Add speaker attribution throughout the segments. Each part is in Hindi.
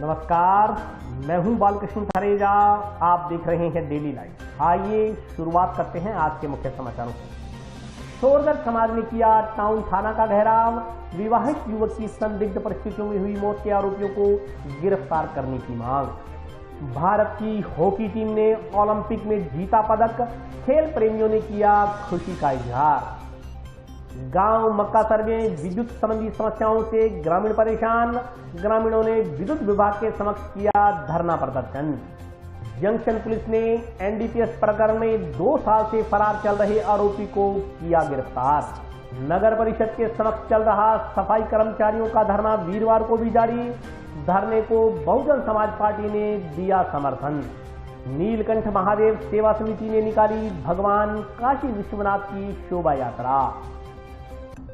Speaker 1: नमस्कार, मैं हूं बालकृष्ण थरेजा। आप देख रहे हैं डेली लाइव। आइए शुरुआत करते हैं आज के मुख्य समाचारों से। शोरगर समाज ने किया टाउन थाना का घेराव। विवाहित युवक की संदिग्ध परिस्थितियों में हुई मौत के आरोपियों को गिरफ्तार करने की मांग। भारत की हॉकी टीम ने ओलंपिक में जीता पदक। खेल प्रेमियों ने किया खुशी का इजहार। गांव मक्कासर में विद्युत संबंधी समस्याओं से ग्रामीण परेशान। ग्रामीणों ने विद्युत विभाग के समक्ष किया धरना प्रदर्शन। जंक्शन पुलिस ने एनडीपीएस प्रकरण में 2 साल से फरार चल रहे आरोपी को किया गिरफ्तार। नगर परिषद के समक्ष चल रहा सफाई कर्मचारियों का धरना वीरवार को भी जारी। धरने को बहुजन समाज पार्टी ने दिया समर्थन। नीलकंठ महादेव सेवा समिति ने निकाली भगवान काशी विश्वनाथ की शोभा यात्रा।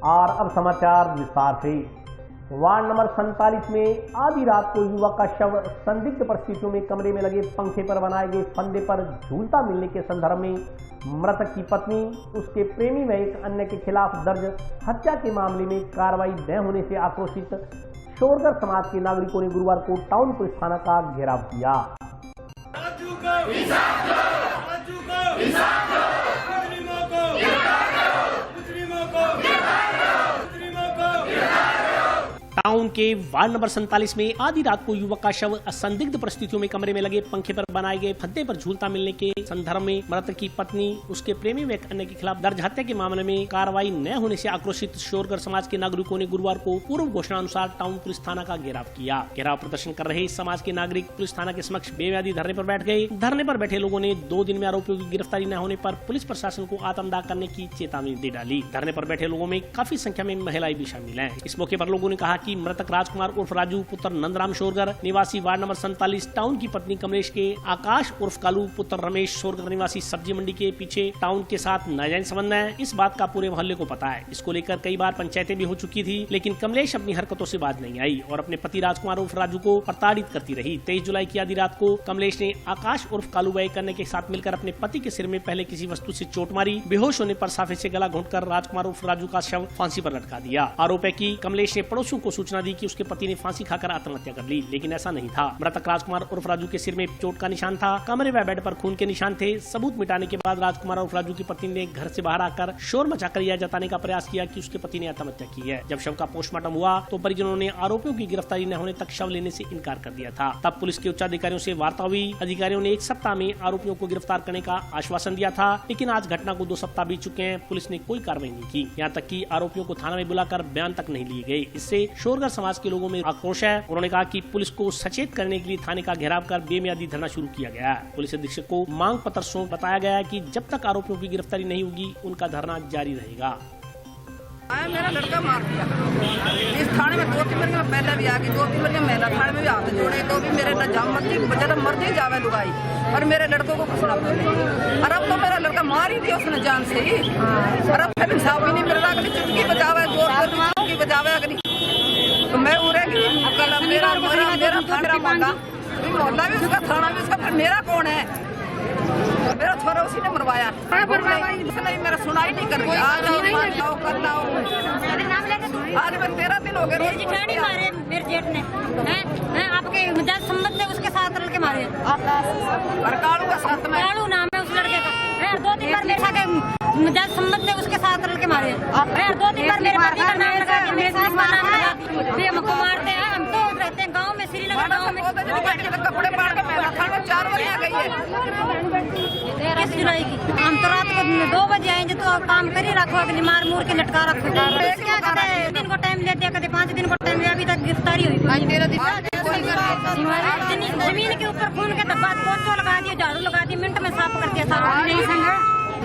Speaker 1: और अब समाचार विस्तार से। वार्ड नंबर 47 में आधी रात को युवक का शव संदिग्ध परिस्थितियों में कमरे में लगे पंखे पर बनाए गए फंदे पर झूलता मिलने के संदर्भ में मृतक की पत्नी, उसके प्रेमी व एक अन्य के खिलाफ दर्ज हत्या के मामले में कार्रवाई न होने से आक्रोशित शोरगर समाज के नागरिकों ने गुरुवार को टाउन पुलिस थाना का घेराव किया। टाउन के वार्ड नंबर 47 में आधी रात को युवक का शव संदिग्ध परिस्थितियों में कमरे में लगे पंखे पर बनाए गए फंदे पर झूलता मिलने के संदर्भ में मृतक की पत्नी, उसके प्रेमी व एक अन्य के खिलाफ दर्ज हत्या के मामले में कार्रवाई न होने से आक्रोशित शोरगर समाज के नागरिकों ने गुरुवार को पूर्व घोषणा अनुसार टाउन पुलिस थाना का घेराव किया। घेराव प्रदर्शन कर रहे समाज के नागरिक पुलिस थाना के समक्ष बेब्यादी धरने पर बैठ गए। धरने पर बैठे लोगों ने 2 दिन में आरोपियों की गिरफ्तारी न होने पर पुलिस प्रशासन को आत्मदाह करने की चेतावनी दे डाली। धरने पर बैठे लोगों में काफी संख्या में महिलाएं भी शामिल हैं। इस मौके पर लोगों ने कहा कि मृतक राजकुमार उर्फ राजू पुत्र नंदराम शोरगर निवासी वार्ड नंबर 47 टाउन की पत्नी कमलेश के आकाश उर्फ कालू पुत्र रमेश शोरगर निवासी सब्जी मंडी के पीछे टाउन के साथ नाजायज संबंध है। इस बात का पूरे मोहल्ले को पता है। इसको लेकर कई बार पंचायतें भी हो चुकी थी, लेकिन कमलेश अपनी हरकतों से बाज नहीं आई और अपने पति राजकुमार उर्फ राजू को प्रताड़ित करती रही। 23 जुलाई की आधी रात को कमलेश ने आकाश उर्फ कालू व एक अन्य के साथ मिलकर अपने पति के सिर में पहले किसी वस्तु से चोट मारी। बेहोश होने पर साफे से गला घोंटकर राजकुमार उर्फ राजू का शव फांसी पर लटका दिया। आरोप है कि कमलेश ने पड़ोसियों को सूचना दी कि उसके पति ने फांसी खाकर आत्महत्या कर ली, लेकिन ऐसा नहीं था। मृतक राजकुमार उर्फ राजू के सिर में चोट का निशान था। कमरे व बेड पर खून के निशान थे। सबूत मिटाने के बाद राजकुमार उर्फ राजू की पत्नी ने घर से बाहर आकर शोर मचाकर यह जताने का प्रयास किया कि उसके पति ने आत्महत्या की है। जब शव का पोस्टमार्टम हुआ तो परिजनों ने आरोपियों की गिरफ्तारी न होने तक शव लेने से इनकार कर दिया था। तब पुलिस के उच्च अधिकारियों से वार्ता हुई। अधिकारियों ने 1 सप्ताह में आरोपियों को गिरफ्तार करने का आश्वासन दिया था, लेकिन आज घटना को 2 सप्ताह बीत चुके हैं। पुलिस ने कोई कार्रवाई नहीं की। यहाँ तक कि आरोपियों को थाना में बुलाकर बयान तक नहीं लिए गए। इससे शोरगर समाज के लोगों में आक्रोश है। उन्होंने कहा कि पुलिस को सचेत करने के लिए थाने का घेराव कर बेमियादी धरना शुरू किया गया है। पुलिस अधीक्षक को मांग पत्र सौंप बताया गया है कि जब तक आरोपियों की गिरफ्तारी नहीं होगी उनका धरना जारी रहेगा।
Speaker 2: मेरा लड़का मार दिया इस थाने में 2-3 महीने में पहले भी आ गई, 2-3 महीने महिला थाने में भी हाथ जोड़े तो भी मेरे न जाम मर्जी जावे लुगाई और मेरे लड़कों को कुछ ना बोले। और अब तो मेरा लड़का मार ही दिया उसने जान से ही। और अब फिर इंसाफ भी नहीं मिल रहा। अगली चुटकी बजावे, जोर चुटकी बजावे अगली तो मैं उड़ेगी। कल मेरा थाना मांगा, मोहल्ला भी उसका, थाना भी उसका, फिर मेरा कौन है? मेरा छोरा उसी ने मरवाया। नहीं मेरा सुनाई नहीं कर रही। आज आओ कल आओ। आज मैं 13 दिन हो गए।
Speaker 3: मारे मेरे जेठ ने आपके मजाज संबंध में उसके साथ लड़के मारे।
Speaker 2: और कालू का साथ में,
Speaker 3: कालू नाम है उस लड़के का। 2-3 बार मेरे साथ मजाज संबंध में उसके साथ लड़के मारे। 2-3 बार मेरे पति का नाम लगा दिया, मेरे सास का नाम लगा दिया। हमको मारते हैं। हम तो रहते हैं गाँव में, श्रीनगर गाँव में।
Speaker 2: कपड़े पाड़ के मेरा थाना 4 बजे आ गई है।
Speaker 3: किस जुलाई की? हम तो रात को 2 बजे आएंगे तो काम कर ही रखो, अगली मार मूर के लटका रखो। क्या कहते हैं 2 दिन को टाइम लेते हैं, कभी 5 दिन को टाइम लिया। अभी तक गिरफ्तारी हुई। जमीन के ऊपर खून के धब्बा, पोछो लगा दिया, झाड़ू लगा दिया, मिनट में साफ कर दिया था।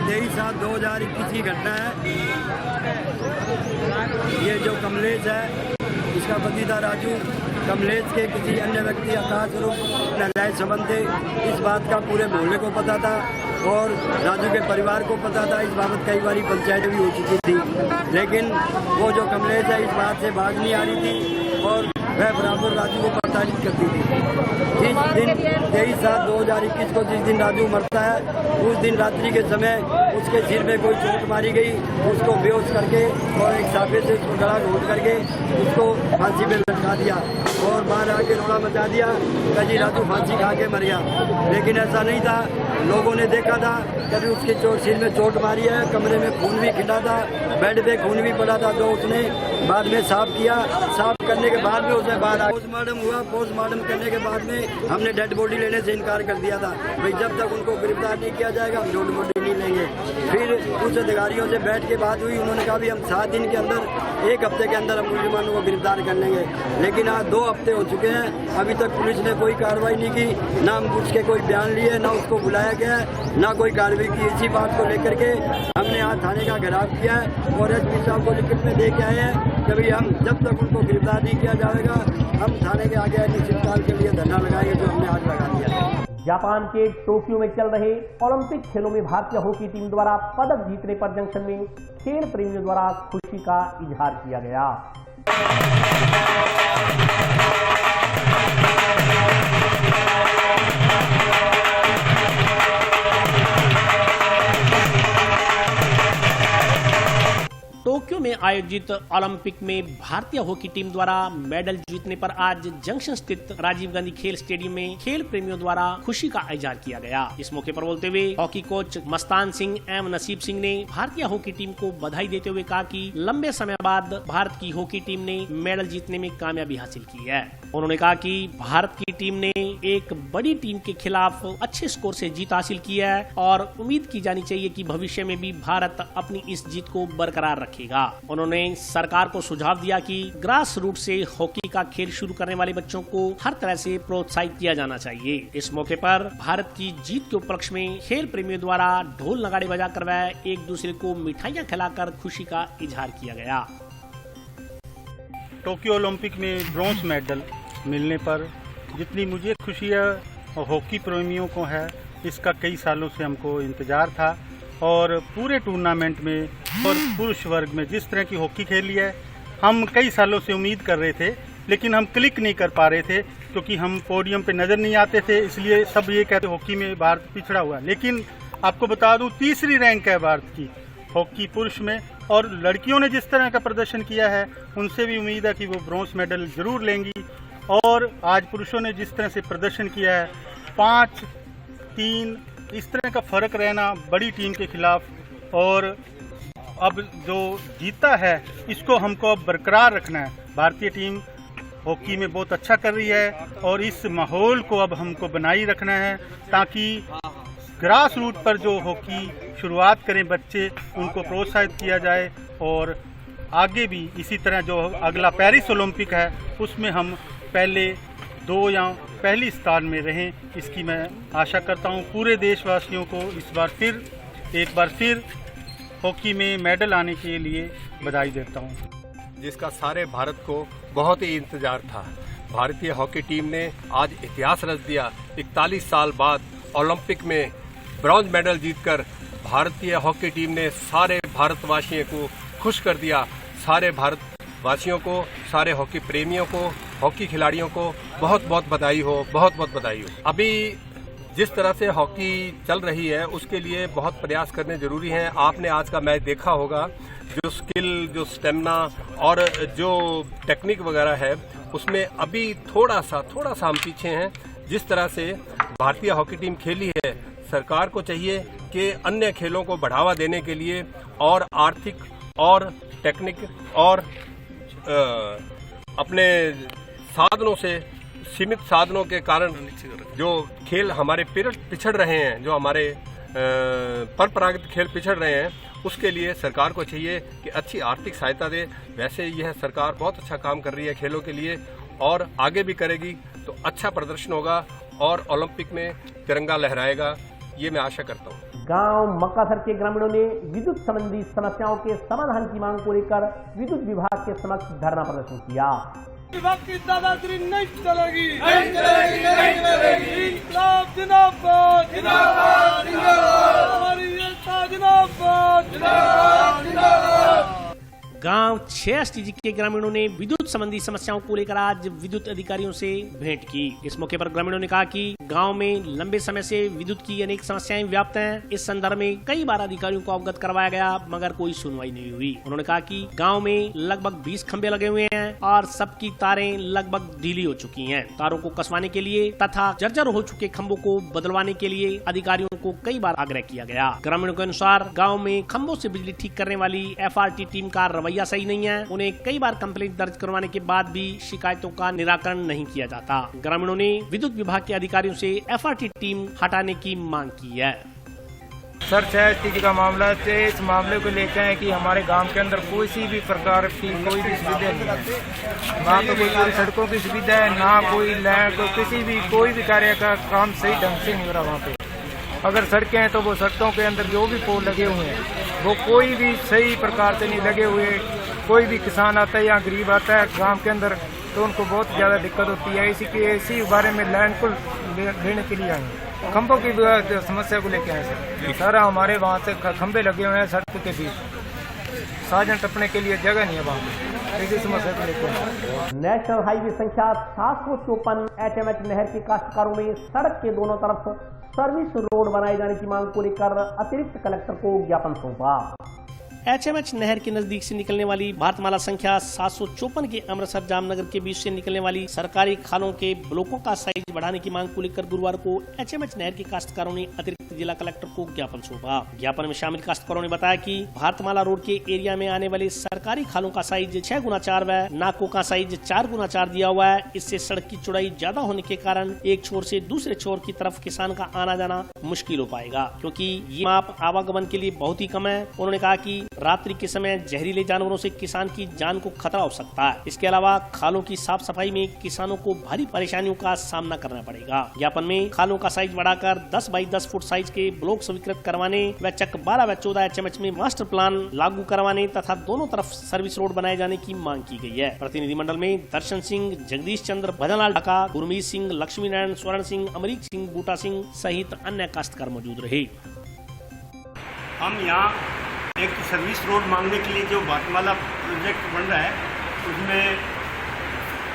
Speaker 4: 23/7/2021 की घटना है। ये जो कमलेश है इसका पति था राजू। कमलेश के किसी अन्य व्यक्ति आकाश रूप नाजायज संबंध थे। इस बात का पूरे मोहल्ले को पता था और राजू के परिवार को पता था। इस बाबत कई बारी पंचायत भी हो चुकी थी, लेकिन वो जो कमलेश है इस बात से बाज नहीं आ रही थी और वह बराबर राजू को तारीफ करती थी। जिस दिन 23/7/2021 को जिस दिन राजू मरता है, उस दिन रात्रि के समय उसके सिर में कोई चोट मारी गई, उसको बेहोश करके और एक साफे से उसको गला घोट करके उसको फांसी पे लटका दिया और बाहर आके रोड़ा मचा दिया, कभी राजू फांसी खा के मर गया। लेकिन ऐसा नहीं था, लोगों ने देखा था, कभी उसके सिर में चोट मारी है, कमरे में खून भी खिला था, बेड पे खून भी पड़ा था, तो उसने बाद में साफ किया। साफ करने के बाद में उसने बाहर पोस्टमार्टम हुआ। पोस्टमार्टम करने के बाद में हमने डेड बॉडी लेने से इनकार कर दिया था, भाई जब तक उनको गिरफ्तार नहीं किया जाएगा हम डेड बॉडी नहीं लेंगे। फिर उच्च अधिकारियों से बैठ के बात हुई, उन्होंने कहा भी हम 7 दिन के अंदर, 1 हफ्ते के अंदर हम मुलजिमानों को गिरफ्तार कर लेंगे। लेकिन आज 2 हफ्ते हो चुके हैं, अभी तक पुलिस ने कोई कार्रवाई नहीं की, ना हम उसके कोई बयान लिए, ना उसको बुलाया गया है, ना कोई कार्रवाई की। इसी बात को लेकर के हमने आज थाने का घेराव किया है और एसपी साहब को लिखित में दे के आए हैं कि भाई हम जब तक उनको गिरफ्तार नहीं किया जाएगा हम थाने के आगे अनिश्चितकाल के लिए धरना लगाएंगे, जो हमने आज लगा दिया है।
Speaker 1: जापान के टोक्यो में चल रहे ओलंपिक खेलों में भारतीय हॉकी टीम द्वारा पदक जीतने पर जंक्शन में खेल प्रेमियों द्वारा खुशी का इजहार किया गया। टोक्यो में आयोजित ओलंपिक में भारतीय हॉकी टीम द्वारा मेडल जीतने पर आज जंक्शन स्थित राजीव गांधी खेल स्टेडियम में खेल प्रेमियों द्वारा खुशी का इजहार किया गया। इस मौके पर बोलते हुए हॉकी कोच मस्तान सिंह एवं नसीब सिंह ने भारतीय हॉकी टीम को बधाई देते हुए कहा कि लंबे समय बाद भारत की हॉकी टीम ने मेडल जीतने में कामयाबी हासिल की है। उन्होंने कहा कि भारत की टीम ने एक बड़ी टीम के खिलाफ अच्छे स्कोर से जीत हासिल की है और उम्मीद की जानी चाहिए कि भविष्य में भी भारत अपनी इस जीत को बरकरार रखेगा। उन्होंने सरकार को सुझाव दिया कि ग्रास रूट से हॉकी का खेल शुरू करने वाले बच्चों को हर तरह से प्रोत्साहित किया जाना चाहिए। इस मौके पर भारत की जीत के उपलक्ष्य में खेल प्रेमियों द्वारा ढोल नगाड़े बजाकर व एक दूसरे को मिठाइयां खिलाकर खुशी का इजहार किया गया।
Speaker 5: टोक्यो ओलंपिक में ब्रॉन्ज मेडल मिलने पर जितनी मुझे खुशी है और हॉकी प्रेमियों को है, इसका कई सालों से हमको इंतजार था और पूरे टूर्नामेंट में और पुरुष वर्ग में जिस तरह की हॉकी खेली है हम कई सालों से उम्मीद कर रहे थे, लेकिन हम क्लिक नहीं कर पा रहे थे क्योंकि हम पोडियम पे नज़र नहीं आते थे, इसलिए सब ये कहते हॉकी में भारत पिछड़ा हुआ। लेकिन आपको बता दूं 3री रैंक है भारत की हॉकी पुरुष में और लड़कियों ने जिस तरह का प्रदर्शन किया है उनसे भी उम्मीद है कि वो ब्रॉन्ज मेडल जरूर लेंगी। और आज पुरुषों ने जिस तरह से प्रदर्शन किया है 5-3 इस तरह का फर्क रहना बड़ी टीम के खिलाफ और अब जो जीता है इसको हमको अब बरकरार रखना है। भारतीय टीम हॉकी में बहुत अच्छा कर रही है और इस माहौल को अब हमको बनाए रखना है ताकि ग्रास रूट पर जो हॉकी शुरुआत करें बच्चे उनको प्रोत्साहित किया जाए और आगे भी इसी तरह जो अगला पेरिस ओलंपिक है उसमें हम पहले 2 या पहली स्थान में रहें, इसकी मैं आशा करता हूं। पूरे देशवासियों को एक बार फिर हॉकी में मेडल आने के लिए बधाई देता हूं।
Speaker 6: जिसका सारे भारत को बहुत ही इंतजार था। भारतीय हॉकी टीम ने आज इतिहास रच दिया। 41 साल बाद ओलंपिक में ब्रॉन्ज मेडल जीतकर भारतीय हॉकी टीम ने सारे भारतवासियों को खुश कर दिया। सारे भारतवासियों को, सारे हॉकी प्रेमियों को, हॉकी खिलाड़ियों को बहुत बहुत बधाई हो, बहुत बहुत बधाई हो। अभी जिस तरह से हॉकी चल रही है उसके लिए बहुत प्रयास करने जरूरी हैं। आपने आज का मैच देखा होगा, जो स्किल, जो स्टेमिना और जो टेक्निक वगैरह है उसमें अभी थोड़ा सा हम पीछे हैं। जिस तरह से भारतीय हॉकी टीम खेली है, सरकार को चाहिए कि अन्य खेलों को बढ़ावा देने के लिए और आर्थिक और टेक्निक और अपने साधनों से, सीमित साधनों के कारण जो खेल हमारे पिछड़ रहे हैं, जो हमारे परंपरागत खेल पिछड़ रहे हैं, उसके लिए सरकार को चाहिए कि अच्छी आर्थिक सहायता दे। वैसे यह सरकार बहुत अच्छा काम कर रही है खेलों के लिए और आगे भी करेगी तो अच्छा प्रदर्शन होगा और ओलंपिक में तिरंगा लहराएगा, ये मैं आशा करता हूँ।
Speaker 1: गांव मक्काथर के ग्रामीणों ने विद्युत संबंधी समस्याओं के समाधान की मांग को लेकर विद्युत विभाग के समक्ष धरना प्रदर्शन किया।
Speaker 7: विभाग की दादागिरी नहीं चलेगी, नहीं चलेगी, नहीं चलेगी। इंकलाब जिंदाबाद, जिंदाबाद, जिंदाबाद। हमारी एकता जिंदाबाद, जिंदाबाद, जिंदाबाद।
Speaker 1: गांव 6 STG के ग्रामीणों ने विद्युत संबंधी समस्याओं को लेकर आज विद्युत अधिकारियों से भेंट की। इस मौके पर ग्रामीणों ने कहा कि गांव में लंबे समय से विद्युत की अनेक समस्याएं व्याप्त हैं। इस संदर्भ में कई बार अधिकारियों को अवगत करवाया गया मगर कोई सुनवाई नहीं हुई। उन्होंने कहा कि गांव में लगभग 20 खंभे लगे हुए हैं और सबकी तारें लगभग ढीली हो चुकी हैं। तारों को कसवाने के लिए तथा जर्जर हो चुके खंभों को बदलवाने के लिए अधिकारियों को कई बार आग्रह किया गया। ग्रामीणों के अनुसार गाँव में खंभों से बिजली ठीक करने वाली FRT टीम का रवैया सही नहीं है। उन्हें कई बार कंप्लेंट दर्ज करवाने के बाद भी शिकायतों का निराकरण नहीं किया जाता। ग्रामीणों ने विद्युत विभाग के अधिकारियों से FRT टीम हटाने की मांग की है।
Speaker 8: सर 6 STG का मामला है। इस मामले को लेकर है कि हमारे गांव के अंदर कोई भी प्रकार की कोई भी सुविधा नहीं है। ना तो कोई सड़कों की सुविधा है, ना कोई लैंड, किसी भी कोई भी कार्य का काम सही ढंग से नहीं हो रहा वहाँ पे। अगर सड़कें हैं तो वो सड़कों के अंदर जो भी पोल लगे हुए हैं वो कोई भी सही प्रकार से नहीं लगे हुए। कोई भी किसान आता है या गरीब आता है गांव के अंदर तो उनको बहुत ज़्यादा दिक्कत होती है। इसी बारे में लैंड को लेने के लिए आए, खंभों की समस्या को लेके आए सर। हमारे वहाँ से खंभे लगे हुए हैं सड़क के बीच, साधन टपने के लिए जगह नहीं है वहाँ पे। इसी समस्या को लेकर
Speaker 1: नेशनल हाईवे संख्या 754 HMH नहर के काश्तकारों में सड़क के दोनों तरफ सर्विस रोड बनाए जाने की मांग को लेकर अतिरिक्त कलेक्टर को ज्ञापन सौंपा। HMH नहर के नजदीक से निकलने वाली भारतमाला संख्या 754 के अमृतसर जामनगर के बीच से निकलने वाली सरकारी खालों के ब्लॉकों का साइज बढ़ाने की मांग को लेकर गुरुवार को HMH नहर के काश्तकारों ने अतिरिक्त जिला कलेक्टर को ज्ञापन सौंपा। ज्ञापन में शामिल काश्तकारों ने बताया कि भारतमाला रोड के एरिया में आने वाले सरकारी खालों का साइज 6x4 व नाकों का साइज 4x4 दिया हुआ है। इससे सड़क की चौड़ाई ज्यादा होने के कारण एक छोर से दूसरे छोर की तरफ किसान का आना जाना मुश्किल हो पाएगा, क्योंकि ये माप आवागमन के लिए बहुत ही कम है। उन्होंने कहा कि रात्रि के समय जहरीले जानवरों से किसान की जान को खतरा हो सकता है। इसके अलावा खालों की साफ सफाई में किसानों को भारी परेशानियों का सामना करना पड़ेगा। ज्ञापन में खालों का साइज बढ़ाकर 10 बाई 10 फुट साइज के ब्लॉक स्वीकृत करवाने व चक 12 व 14 HMH में मास्टर प्लान लागू करवाने तथा दोनों तरफ सर्विस रोड बनाए जाने की मांग की गई है। प्रतिनिधिमंडल में दर्शन सिंह, जगदीश चंद्र, भजनलाल ढाका, गुरमीत सिंह, लक्ष्मी नारायण, स्वर्ण सिंह, अमरीक सिंह, बूटा सिंह सहित अन्य काश्तकार मौजूद रहे।
Speaker 5: हम यहाँ एक सर्विस रोड मांगने के लिए जो भारतमाला प्रोजेक्ट बन रहा है उसमें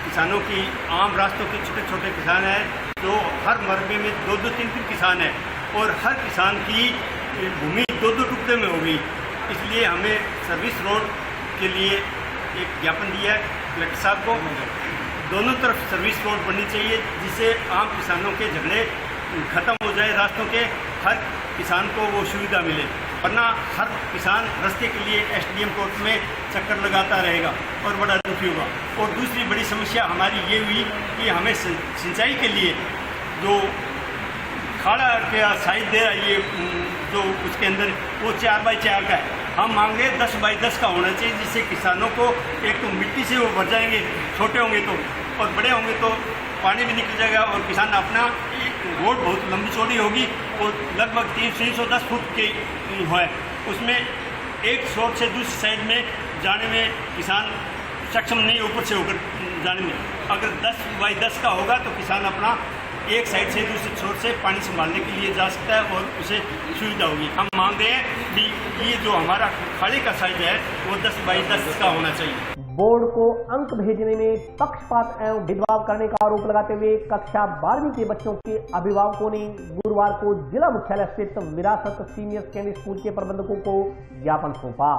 Speaker 5: किसानों की आम रास्तों के छोटे छोटे किसान हैं जो हर मरबे में 2-2, 3-3 किसान हैं और हर किसान की भूमि 2-2 टुकड़े में होगी। इसलिए हमें सर्विस रोड के लिए एक ज्ञापन दिया है कलेक्टर साहब को। दोनों तरफ सर्विस रोड बननी चाहिए जिससे आम किसानों के झगड़े खत्म हो जाए, रास्तों के हर किसान को वो सुविधा मिले, वरना हर किसान रास्ते के लिए SDM कोर्ट में चक्कर लगाता रहेगा और बड़ा दुखी होगा। और दूसरी बड़ी समस्या हमारी ये हुई कि हमें सिंचाई के लिए जो खाड़ा के साइज दे रहा है ये जो उसके अंदर वो 4 बाई 4 का है, हम मांगे 10 बाई 10 का होना चाहिए जिससे किसानों को एक तो मिट्टी से वो भर जाएंगे छोटे होंगे तो, और बड़े होंगे तो पानी भी निकल जाएगा और किसान अपना रोड बहुत लंबी चौड़ी होगी और लगभग 310 फुट की है। उसमें एक छोर से दूसरी साइड में जाने में किसान सक्षम नहीं, ऊपर से होकर जाने में। अगर 10 बाई 10 का होगा तो किसान अपना एक साइड से दूसरे छोर से पानी संभालने के लिए जा सकता है और उसे सुविधा होगी। हम मांग रहे हैं कि ये जो हमारा खाड़ी का साइज है वो 10 बाई 10 का होना चाहिए।
Speaker 1: बोर्ड को अंक भेजने में पक्षपात एवं भेदभाव करने का आरोप लगाते हुए कक्षा 12वीं के बच्चों के अभिभावकों ने गुरुवार को जिला मुख्यालय स्थित विरासत सीनियर सेकेंडरी स्कूल के प्रबंधकों को ज्ञापन सौंपा।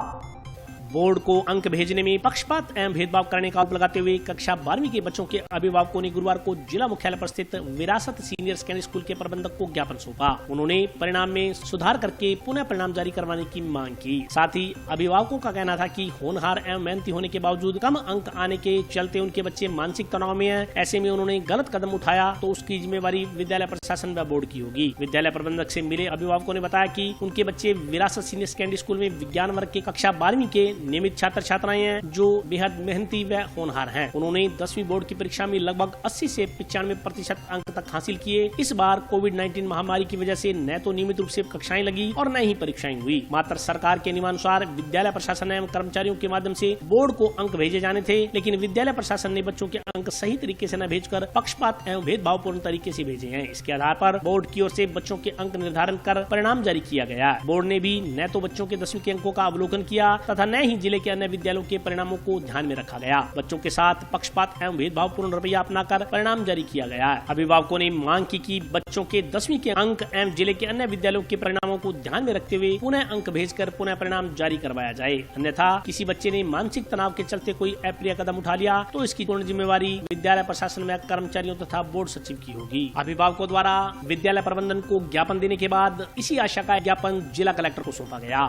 Speaker 1: बोर्ड को अंक भेजने में पक्षपात एवं भेदभाव करने का आरोप लगाते हुए कक्षा 12वीं के बच्चों के अभिभावकों ने गुरुवार को जिला मुख्यालय पर स्थित विरासत सीनियर सेकेंडरी स्कूल के प्रबंधक को ज्ञापन सौंपा। उन्होंने परिणाम में सुधार करके पुनः परिणाम जारी करवाने की मांग की। साथ ही अभिभावकों का कहना था कि होनहार एवं मेहनती होने के बावजूद कम अंक आने के चलते उनके बच्चे मानसिक तनाव में हैं। ऐसे में उन्होंने गलत कदम उठाया तो उसकी जिम्मेवारी विद्यालय प्रशासन व बोर्ड की होगी। विद्यालय प्रबंधक से मिले अभिभावकों ने बताया कि उनके बच्चे विरासत सीनियर सेकेंडरी स्कूल में विज्ञान वर्ग के कक्षा 12वीं के नियमित छात्र छात्राएं हैं जो बेहद मेहनती व होनहार हैं। उन्होंने 10वीं बोर्ड की परीक्षा में लगभग 80 से 95% अंक तक हासिल किए। इस बार कोविड-19 महामारी की वजह से न तो नियमित रूप से कक्षाएं लगी और न ही परीक्षाएं हुई। मात्र सरकार के नियमानुसार विद्यालय प्रशासन एवं कर्मचारियों के माध्यम से बोर्ड को अंक भेजे जाने थे, लेकिन विद्यालय प्रशासन ने बच्चों के अंक सही तरीके से न भेजकर पक्षपात एवं भेदभावपूर्ण तरीके से भेजे हैं। इसके आधार पर बोर्ड की ओर से बच्चों के अंक निर्धारण कर परिणाम जारी किया गया। बोर्ड ने भी न तो बच्चों के 10वीं के अंकों का अवलोकन किया तथा न ही जिले के अन्य विद्यालयों के परिणामों को ध्यान में रखा गया। बच्चों के साथ पक्षपात एवं भेदभावपूर्ण रवैया अपनाकर परिणाम जारी किया गया है। अभिभावकों ने मांग की कि बच्चों के 10वीं के अंक एवं जिले के अन्य विद्यालयों के परिणामों को ध्यान में रखते हुए पुनः अंक भेजकर पुनः परिणाम जारी करवाया जाए। अन्यथा किसी बच्चे ने मानसिक तनाव के चलते कोई अप्रिय कदम उठा लिया तो इसकी पूर्ण जिम्मेवारी विद्यालय प्रशासन में कर्मचारियों तथा बोर्ड सचिव की होगी। अभिभावकों द्वारा विद्यालय प्रबंधन को ज्ञापन देने के बाद इसी आशा का ज्ञापन जिला कलेक्टर को सौंपा गया।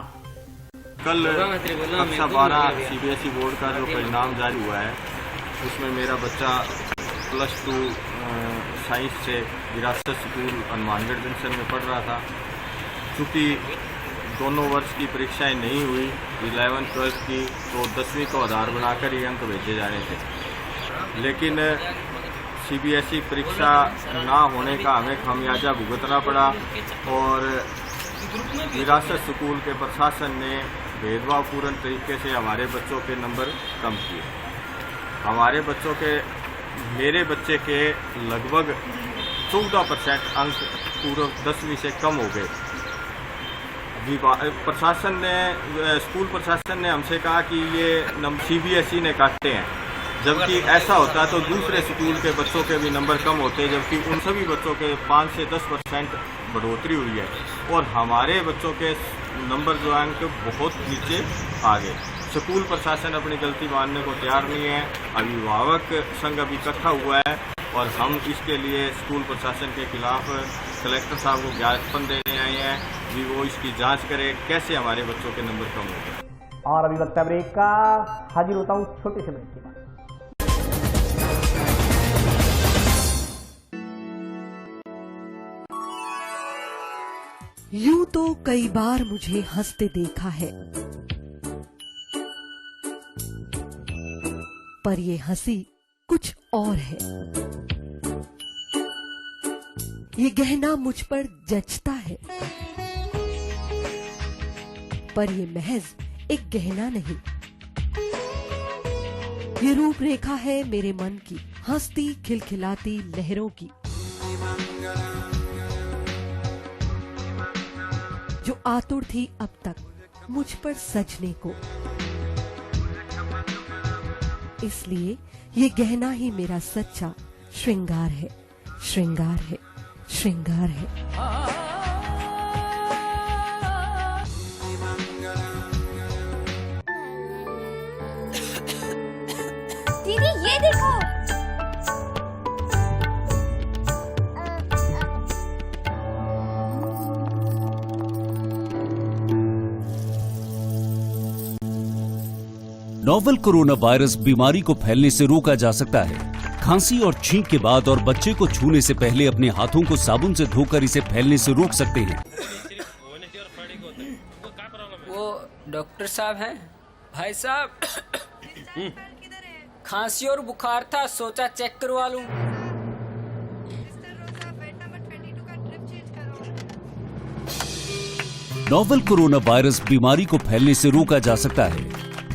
Speaker 9: कल कक्षा 12 CBSE बोर्ड का जो परिणाम जारी हुआ है उसमें मेरा बच्चा +2 साइंस से विरासत स्कूल हनुमानगढ़ जंक्शन में पढ़ रहा था। चूँकि दोनों वर्ष की परीक्षाएं नहीं हुई 11th-12th की, तो 10वीं को आधार बनाकर ही अंक भेजे जाने थे। लेकिन CBSE परीक्षा ना होने का हमें खामियाजा भुगतना पड़ा और विरासत स्कूल के प्रशासन ने भेदभावपूर्ण तरीके से हमारे बच्चों के नंबर कम किए। हमारे बच्चों के, मेरे बच्चे के लगभग 14% अंक पूर्व 10वीं से कम हो गए। प्रशासन ने, स्कूल प्रशासन ने हमसे कहा कि ये CBSE ने काटे हैं, जबकि ऐसा होता तो दूसरे स्कूल के बच्चों के भी नंबर कम होते, जबकि उन सभी बच्चों के 5 से 10% बढ़ोतरी हुई है और हमारे बच्चों के नंबर जो अंक बहुत नीचे आ गए। स्कूल प्रशासन अपनी गलती मानने को तैयार नहीं है। अभिभावक संघ अभी इकट्ठा हुआ है और हम इसके लिए स्कूल प्रशासन के खिलाफ कलेक्टर साहब को ज्ञापन देने आए हैं कि वो इसकी जांच करे कैसे हमारे बच्चों के नंबर कम हो गए।
Speaker 1: और अभी वक्त ब्रेक का, हाजिर होता हूँ छोटे से ब्रेक के बाद।
Speaker 10: यूं तो कई बार मुझे हंसते देखा है, पर ये हंसी कुछ और है। ये गहना मुझ पर जचता है, पर ये महज एक गहना नहीं। ये रूपरेखा है मेरे मन की, हंसती खिलखिलाती लहरों की, जो आतुर थी अब तक मुझ पर सजने को। इसलिए ये गहना ही मेरा सच्चा श्रृंगार है, श्रृंगार है, श्रृंगार है।
Speaker 3: दीदी ये देखो,
Speaker 11: नोवेल कोरोना वायरस बीमारी को फैलने से रोका जा सकता है। खांसी और छींक के बाद और बच्चे को छूने से पहले अपने हाथों को साबुन से धोकर इसे फैलने से रोक सकते हैं।
Speaker 12: वो डॉक्टर साहब हैं? भाई साहब, खांसी और बुखार था, सोचा चेक करवा लूं।
Speaker 11: नोवेल कोरोना वायरस बीमारी को फैलने से रोका जा सकता है।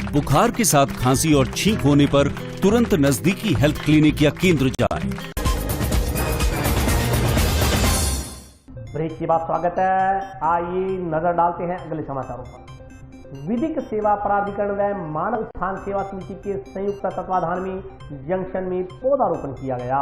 Speaker 11: बुखार के साथ खांसी और छींक होने पर तुरंत नजदीकी हेल्थ क्लिनिक या केंद्र जाएं।
Speaker 1: ब्रेक के बाद स्वागत है। आइए नजर डालते हैं अगले समाचारों पर। विधिक सेवा प्राधिकरण व मानव उत्थान सेवा समिति के संयुक्त तत्वाधान में जंक्शन में पौधारोपण किया गया।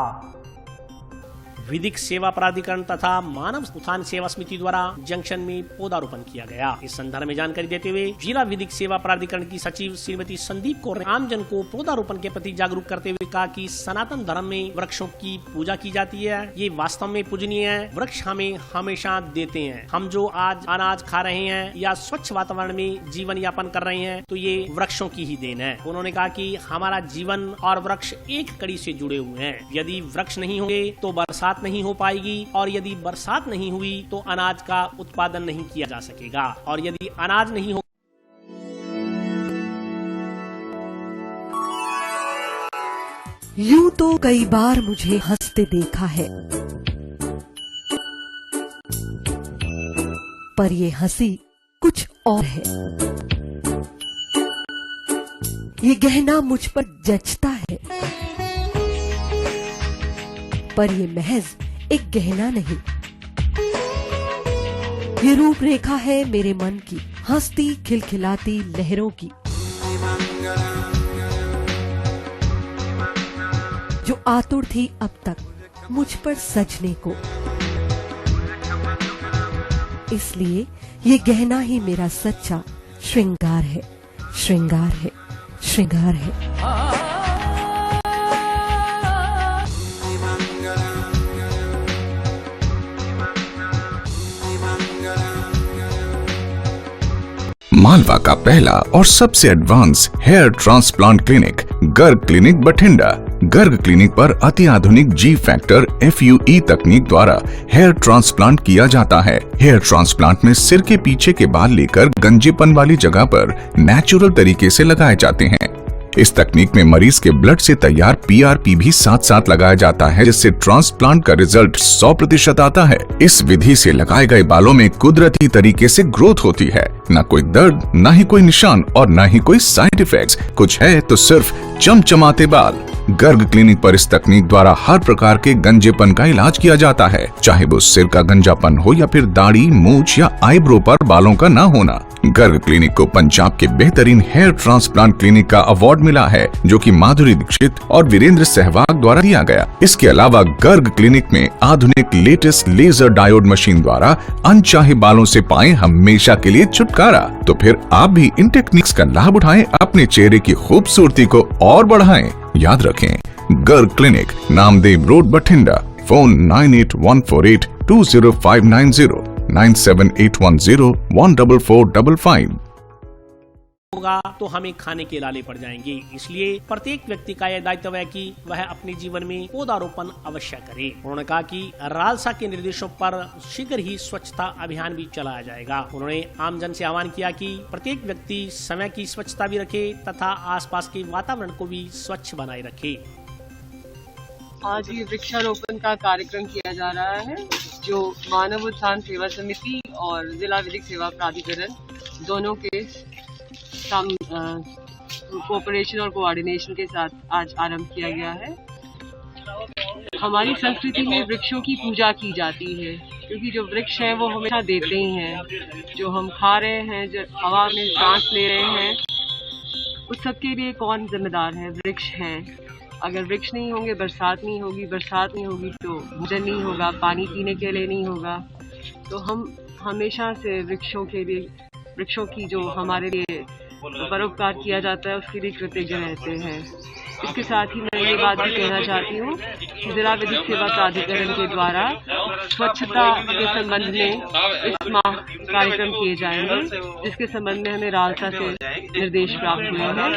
Speaker 1: विधिक सेवा प्राधिकरण तथा मानव उत्थान सेवा समिति द्वारा जंक्शन में पौधारोपण किया गया। इस संदर्भ में जानकारी देते हुए जिला विधिक सेवा प्राधिकरण की सचिव श्रीमती संदीप कौर ने आमजन को पौधारोपण के प्रति जागरूक करते हुए कहा कि सनातन धर्म में वृक्षों की पूजा की जाती है। ये वास्तव में पूजनीय है। वृक्ष हमें हमेशा देते हैं। हम जो आज अनाज खा रहे हैं या स्वच्छ वातावरण में जीवन यापन कर रहे हैं तो ये वृक्षों की ही देन है। उन्होंने कहा कि हमारा जीवन और वृक्ष एक कड़ी से जुड़े हुए हैं। यदि वृक्ष नहीं होंगे तो बरसात नहीं हो पाएगी और यदि बरसात नहीं हुई तो अनाज का उत्पादन नहीं किया जा सकेगा और यदि अनाज नहीं हो
Speaker 10: यूं तो कई बार मुझे हंसते देखा है, पर ये हंसी कुछ और है। ये गहना मुझ पर जचता है, पर ये महज एक गहना नहीं। ये रूपरेखा है मेरे मन की, हंसती खिलखिलाती लहरों की, जो आतुर थी अब तक मुझ पर सजने को। इसलिए ये गहना ही मेरा सच्चा श्रृंगार है, श्रृंगार है, श्रृंगार है।
Speaker 13: मालवा का पहला और सबसे advance hair transplant clinic Garg clinic Bathinda. Garg clinic पर अति आधुनिक जी फैक्टर FUE तकनीक द्वारा हेयर ट्रांसप्लांट किया जाता है। हेयर ट्रांसप्लांट में सिर के पीछे के बाल लेकर गंजेपन वाली जगह पर नेचुरल तरीके से लगाए जाते हैं। इस तकनीक में मरीज के ब्लड से तैयार PRP भी साथ साथ लगाया जाता है, जिससे ट्रांसप्लांट का रिजल्ट 100% आता है। इस विधि से लगाए गए बालों में कुदरती तरीके से ग्रोथ होती है। न कोई दर्द, न ही कोई निशान और न ही कोई साइड इफेक्ट्स। कुछ है तो सिर्फ चमचमाते बाल। गर्ग क्लिनिक पर इस तकनीक द्वारा हर प्रकार के गंजेपन का इलाज किया जाता है, चाहे वो सिर का गंजापन हो या फिर दाढ़ी, मूंछ या आईब्रो पर बालों का न होना। गर्ग क्लिनिक को पंजाब के बेहतरीन हेयर ट्रांसप्लांट क्लिनिक का अवार्ड मिला है, जो कि माधुरी दीक्षित और वीरेंद्र सहवाग द्वारा दिया गया। इसके अलावा गर्ग क्लिनिक में आधुनिक लेटेस्ट लेजर डायोड मशीन द्वारा अनचाहे बालों से पाएं हमेशा के लिए छुटकारा। तो फिर आप भी इन टेक्निक्स का लाभ उठाएं, अपने चेहरे की खूबसूरती को और बढ़ाएं। याद रखें, Garg clinic, Namdev road, Bathinda. Phone 9814820590 9781014455।
Speaker 1: होगा तो हमें खाने के लाले पड़ जाएंगे। इसलिए प्रत्येक व्यक्ति का यह दायित्व है कि वह अपने जीवन में पौधारोपण अवश्य करे। उन्होंने कहा कि रालसा के निर्देशों पर शीघ्र ही स्वच्छता अभियान भी चलाया जाएगा। उन्होंने आमजन से आह्वान किया कि प्रत्येक व्यक्ति समय की स्वच्छता भी रखे तथा आसपास के वातावरण को भी स्वच्छ बनाए रखे।
Speaker 14: आज ये वृक्षारोपण का कार्यक्रम किया जा रहा है, जो मानव उत्थान सेवा समिति और जिला विधिक सेवा प्राधिकरण दोनों के कोऑपरेशन और कोऑर्डिनेशन के साथ आज आरंभ किया गया है। हमारी संस्कृति में वृक्षों की पूजा की जाती है, क्योंकि जो वृक्ष हैं वो हमेशा देते ही हैं। जो हम खा रहे हैं, जो हवा में सांस ले रहे हैं, उस सब के लिए कौन जिम्मेदार है? वृक्ष हैं। अगर वृक्ष नहीं होंगे, बरसात नहीं होगी, बरसात नहीं होगी तो भोजन नहीं होगा, पानी पीने के लिए नहीं होगा। तो हम हमेशा से वृक्षों की जो हमारे लिए परोपकार किया जाता है उसके लिए कृतज्ञ रहते हैं। इसके साथ ही मैं ये बात भी कहना चाहती हूँ कि जिला विधिक सेवा प्राधिकरण के द्वारा स्वच्छता के संबंध में इस माह कार्यक्रम किए जाएंगे, जिसके संबंध में हमें रालसा से निर्देश प्राप्त हुए हैं।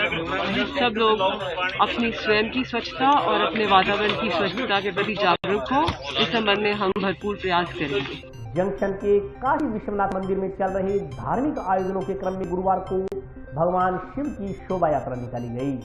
Speaker 14: सब लोग अपनी स्वयं की स्वच्छता और अपने वातावरण की स्वच्छता के प्रति जागरूक हो। इस संबंध में हम भरपूर प्रयास करेंगे।
Speaker 1: जंक्शन के काशी विश्वनाथ मंदिर में चल रहे धार्मिक आयोजनों के क्रम में गुरुवार को भगवान शिव की शोभा यात्रा निकाली गई।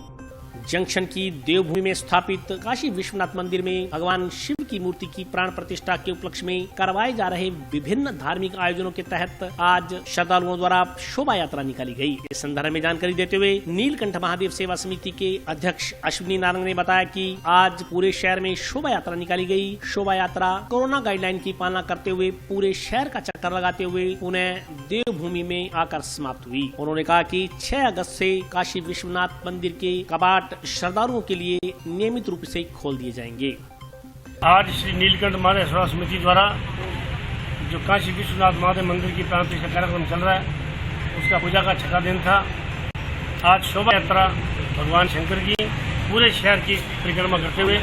Speaker 1: जंक्शन की देवभूमि में स्थापित काशी विश्वनाथ मंदिर में भगवान शिव की मूर्ति की प्राण प्रतिष्ठा के उपलक्ष्य में करवाए जा रहे विभिन्न धार्मिक आयोजनों के तहत आज श्रद्धालुओं द्वारा शोभा यात्रा निकाली गई। इस संदर्भ में जानकारी देते हुए नीलकंठ महादेव सेवा समिति के अध्यक्ष अश्विनी नारंग ने बताया कि आज पूरे शहर में शोभा यात्रा निकाली गई। शोभा यात्रा कोरोना गाइडलाइन की पालना करते हुए पूरे शहर का चक्कर लगाते हुए पुनः देवभूमि में आकर समाप्त हुई। उन्होंने कहा कि 6 अगस्त से काशी विश्वनाथ मंदिर के कपाट श्रद्धालुओं के लिए नियमित रूप से खोल दिए जाएंगे।
Speaker 15: आज श्री नीलकंठ महादेव सेवा समिति द्वारा जो काशी विश्वनाथ महादेव मंदिर की प्राण प्रतिष्ठा कार्यक्रम चल रहा है, उसका पूजा का 6वां दिन था। आज शोभा यात्रा भगवान शंकर की पूरे शहर की परिक्रमा करते हुए,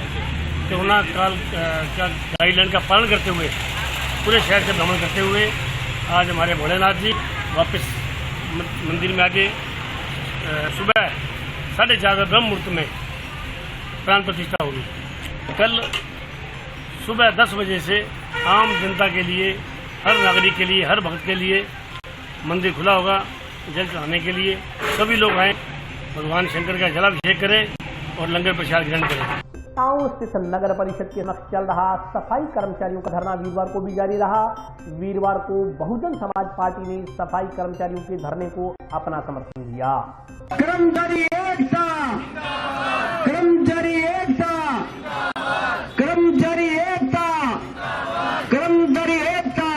Speaker 15: कोरोना काल का गाइडलाइन का पालन करते हुए, पूरे शहर से भ्रमण करते हुए आज हमारे भोलेनाथ जी वापस मंदिर में आके सुबह 4:30 ब्रह्म मुहूर्त में प्राण प्रतिष्ठा होगी। कल सुबह 10 बजे से आम जनता के लिए, हर नागरिक के लिए, हर भक्त के लिए मंदिर खुला होगा। जल चढ़ाने के लिए सभी लोग आए, भगवान शंकर का जलाभिषेक करें और लंगर प्रसाद ग्रहण करें।
Speaker 1: टाउन स्थित नगर परिषद के समक्ष चल रहा सफाई कर्मचारियों का धरना वीरवार को भी जारी रहा। वीरवार को बहुजन समाज पार्टी ने सफाई कर्मचारियों के धरने को अपना समर्थन दिया।
Speaker 7: कर्मचारी एकता, कर्मचारी एकता, कर्मचारी एकता, कर्मचारी एकता।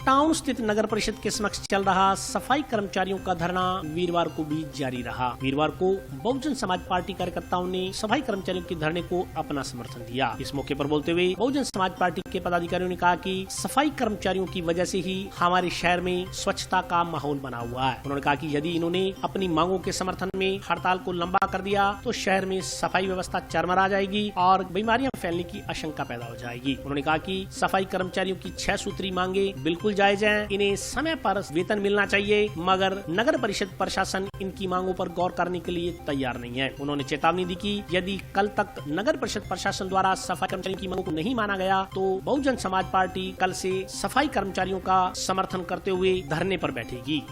Speaker 1: टाउन स्थित स्थित नगर परिषद के समक्ष चल रहा सफाई कर्मचारियों का धरना वीरवार को भी जारी रहा। वीरवार को बहुजन समाज पार्टी कार्यकर्ताओं ने सफाई कर्मचारियों के धरने को अपना समर्थन दिया। इस मौके पर बोलते हुए बहुजन समाज पार्टी के पदाधिकारियों ने कहा कि सफाई कर्मचारियों की वजह से ही हमारे शहर में स्वच्छता का माहौल बना हुआ है। उन्होंने कहा कि यदि इन्होंने अपनी मांगों के समर्थन में हड़ताल को लंबा कर दिया तो शहर में सफाई व्यवस्था चरमरा जाएगी और बीमारियां फैलने की आशंका पैदा हो जाएगी। उन्होंने कहा कि सफाई कर्मचारियों की 6 सूत्री मांगे बिल्कुल जायज हैं। इन्हें समय पर वेतन मिलना चाहिए, मगर नगर परिषद प्रशासन इनकी मांगों पर गौर करने के लिए तैयार नहीं है। उन्होंने चेतावनी दी कि यदि कल तक नगर परिषद प्रशासन द्वारा सफाई कर्मचारियों की मांगों को नहीं माना गया तो बहुजन समाज पार्टी कल से सफाई कर्मचारियों का समर्थन करते हुए धरने पर बैठेगी।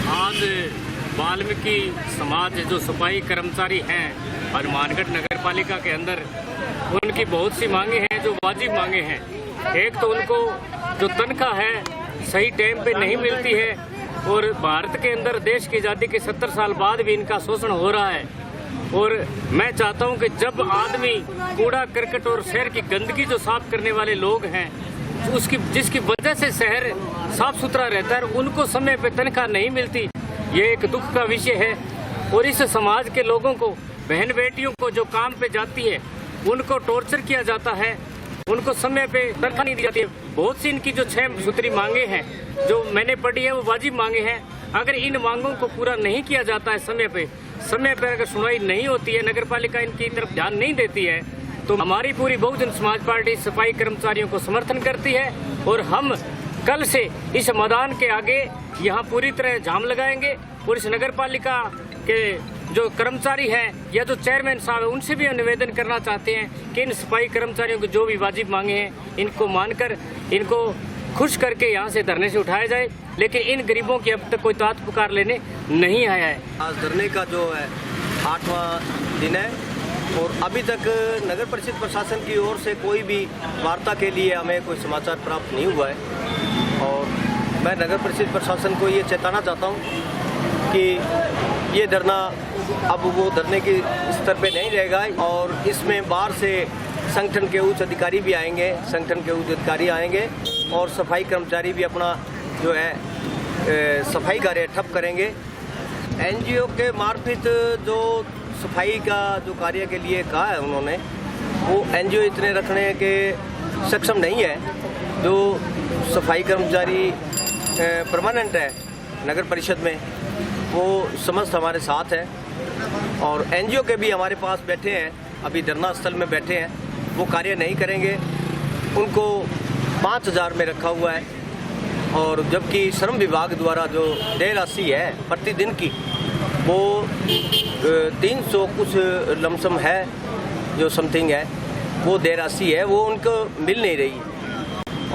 Speaker 16: आज वाल्मीकि समाज जो सफाई कर्मचारी हैं हनुमानगढ़ नगर पालिका के अंदर, उनकी बहुत सी मांगे हैं जो वाजिब मांगे हैं। एक तो उनको जो तनख्वाह है सही टाइम पे नहीं मिलती है और भारत के अंदर देश की आज़ादी के 70 साल बाद भी इनका शोषण हो रहा है। और मैं चाहता हूं कि जब आदमी कूड़ा करकट और शहर की गंदगी जो साफ करने वाले लोग हैं, जिसकी वजह से शहर साफ सुथरा रहता है, उनको समय पे तनख्वाह नहीं मिलती, ये एक दुख का विषय है। और इस समाज के लोगों को, बहन बेटियों को जो काम पे जाती है उनको टॉर्चर किया जाता है, उनको समय पे तनख्वाह नहीं दी जाती है। बहुत सी इनकी जो 6 सूत्री मांगे हैं जो मैंने पढ़ी है वो वाजिब मांगे हैं। अगर इन मांगों को पूरा नहीं किया जाता है समय पे अगर सुनवाई नहीं होती है, नगर पालिका इनकी तरफ ध्यान नहीं देती है, तो हमारी पूरी बहुजन समाज पार्टी सफाई कर्मचारियों को समर्थन करती है। और हम कल से इस मैदान के आगे यहाँ पूरी तरह जाम लगाएंगे और इस नगर पालिका के जो कर्मचारी हैं या जो चेयरमैन साहब है उनसे भी हम निवेदन करना चाहते हैं कि इन सफाई कर्मचारियों को जो भी वाजिब मांगे हैं इनको मानकर इनको खुश करके यहाँ से धरने से उठाया जाए। लेकिन इन गरीबों की अब तक कोई तात पुकार लेने नहीं आया है।
Speaker 17: आज धरने का जो है 8वां दिन है और अभी तक नगर परिषद प्रशासन की ओर से कोई भी वार्ता के लिए हमें कोई समाचार प्राप्त नहीं हुआ है। और मैं नगर परिषद प्रशासन को ये चेताना चाहता हूँ कि ये धरना अब वो धरने के स्तर पे नहीं रहेगा और इसमें बाहर से संगठन के उच्च अधिकारी भी आएंगे, और सफाई कर्मचारी भी अपना जो है सफाई कार्य ठप करेंगे। एनजीओ के मार्फत जो सफाई का जो कार्य के लिए कहा है उन्होंने, वो एनजीओ इतने रखने के सक्षम नहीं है। जो सफाई कर्मचारी परमानेंट है नगर परिषद में वो समस्त हमारे साथ है और एनजीओ के भी हमारे पास बैठे हैं, अभी धरना स्थल में बैठे हैं, वो कार्य नहीं करेंगे। उनको 5000 में रखा हुआ है और जबकि श्रम विभाग द्वारा जो देय राशि है प्रतिदिन की वो 300 कुछ लमसम है, जो समथिंग है वो देय राशि है, वो उनको मिल नहीं रही।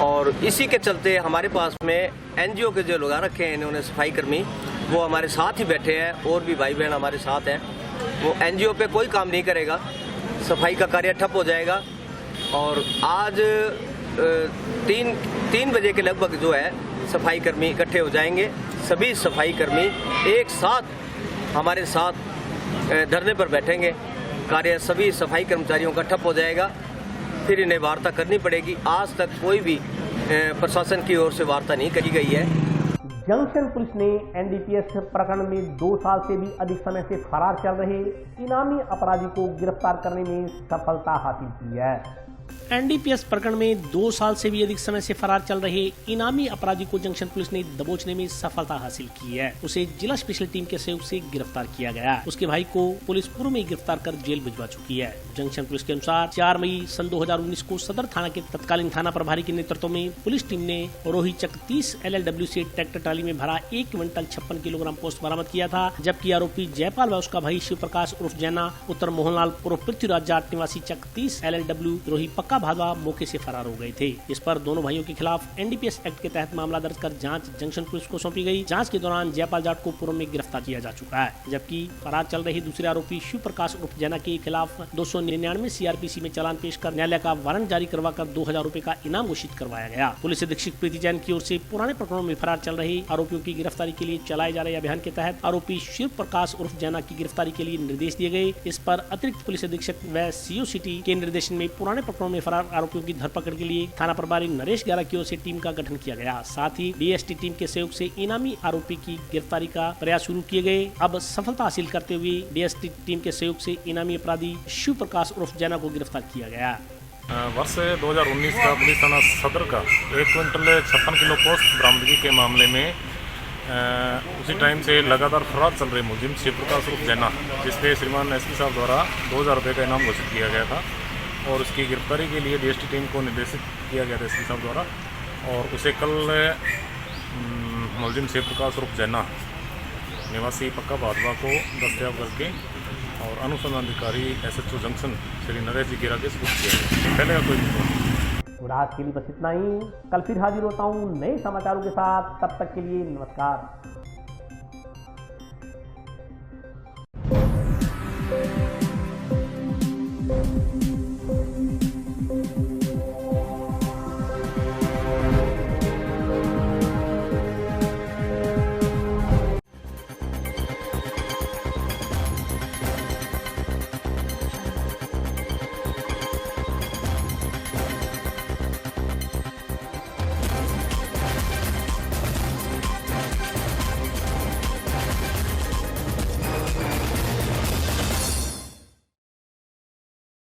Speaker 17: और इसी के चलते हमारे पास में एनजीओ के जो लगा रखे हैं इन्होंने सफाई कर्मी, वो हमारे साथ ही बैठे हैं और भी भाई बहन हमारे साथ हैं। वो एनजीओ पे कोई काम नहीं करेगा, सफाई का कार्य ठप हो जाएगा। और आज 3 बजे के लगभग जो है सफाई कर्मी इकट्ठे हो जाएंगे। सभी सफाई कर्मी एक साथ हमारे साथ धरने पर बैठेंगे, कार्य सभी सफाई कर्मचारियों का ठप हो जाएगा, फिर इन्हें वार्ता करनी पड़ेगी। आज तक कोई भी प्रशासन की ओर से वार्ता नहीं करी गई है।
Speaker 1: जंक्शन पुलिस ने एनडीपीएस प्रकरण में 2 साल से भी अधिक समय से फरार चल रहे इनामी अपराधी को गिरफ्तार करने में सफलता हासिल की है। एनडीपीएस प्रकरण में 2 साल से भी अधिक समय से फरार चल रहे इनामी अपराधी को जंक्शन पुलिस ने दबोचने में सफलता हासिल की है। उसे जिला स्पेशल टीम के सहयोग से गिरफ्तार किया गया। उसके भाई को पुलिस पूर्व में गिरफ्तार कर जेल भिजवा चुकी है। जंक्शन पुलिस के अनुसार 4 मई सन 2019 को सदर थाना के तत्कालीन थाना प्रभारी के नेतृत्व में पुलिस टीम ने रोहिचक 30 LLW से ट्रैक्टर ट्राली में भरा 1 क्विंटल 56 किलोग्राम पोस्ट बरामद किया था। जबकि आरोपी जयपाल व उसका भाई शिव प्रकाश उर्फ जैना उत्तर मोहनलाल उर्फ पृथ्वीराज जाट निवासी चक 30 LLW रोही पक्का भादवा मौके से फरार हो गए थे। इस पर दोनों भाइयों के खिलाफ एनडीपीएस एक्ट के तहत मामला दर्ज कर जांच जंक्शन पुलिस को सौंपी गई। जांच के दौरान जयपाल जाट को पूर्व में गिरफ्तार किया जा चुका है, जबकि फरार चल रहे दूसरे आरोपी शिव प्रकाश उर्फ जैना के खिलाफ 299 CRPC में चालान पेश कर न्यायालय का वारंट जारी करवाकर 2000 रुपए का इनाम घोषित करवाया गया। पुलिस अधीक्षक प्रीति जैन की ओर से पुराने प्रकरणों में फरार चल रहे आरोपियों की गिरफ्तारी के लिए चलाए जा रहे अभियान के तहत आरोपी शिव प्रकाश उर्फ जैना की गिरफ्तारी के लिए निर्देश दिए गए। इस पर अतिरिक्त पुलिस अधीक्षक व CO सिटी के निर्देशन में पुराने प्रकरणों में फरार आरोपियों की धरपकड़ के लिए थाना प्रभारी नरेश गारा की ओर से टीम का गठन किया गया। साथ ही डीएसटी टीम के सहयोग से इनामी आरोपी की गिरफ्तारी का प्रयास शुरू किए गए। अब सफलता हासिल करते हुए डीएसटी टीम के सहयोग से इनामी अपराधी शिव प्रकाश उर्फ जैना को गिरफ्तार किया गया।
Speaker 18: वर्ष 2019 का पुलिस थाना सदर का 1 क्विंटल 56 किलो पोस्ट बरामदगी के मामले में उसी टाइम से लगातार फरार चल रहे मुलजिम शिव प्रकाश उर्फ जैना, जिसपे श्रीमान एसपी साहब द्वारा 2000 रुपये का इनाम घोषित किया गया था और उसकी गिरफ्तारी के लिए डीएसटी टीम को निर्देशित किया गया था एसपी साहब द्वारा। और उसे कल मुलजिम शिव प्रकाश उर्फ जैना निवासी पक्का भादवा को दस्तयाब करके और अनुसंधान अधिकारी SHO जंक्शन श्री नरेश जी गिरा के सूचित किया गया। पहले का कोई नहीं।
Speaker 1: आज के लिए बस इतना ही। कल फिर हाजिर होता हूँ नए समाचारों के साथ। तब तक के लिए नमस्कार।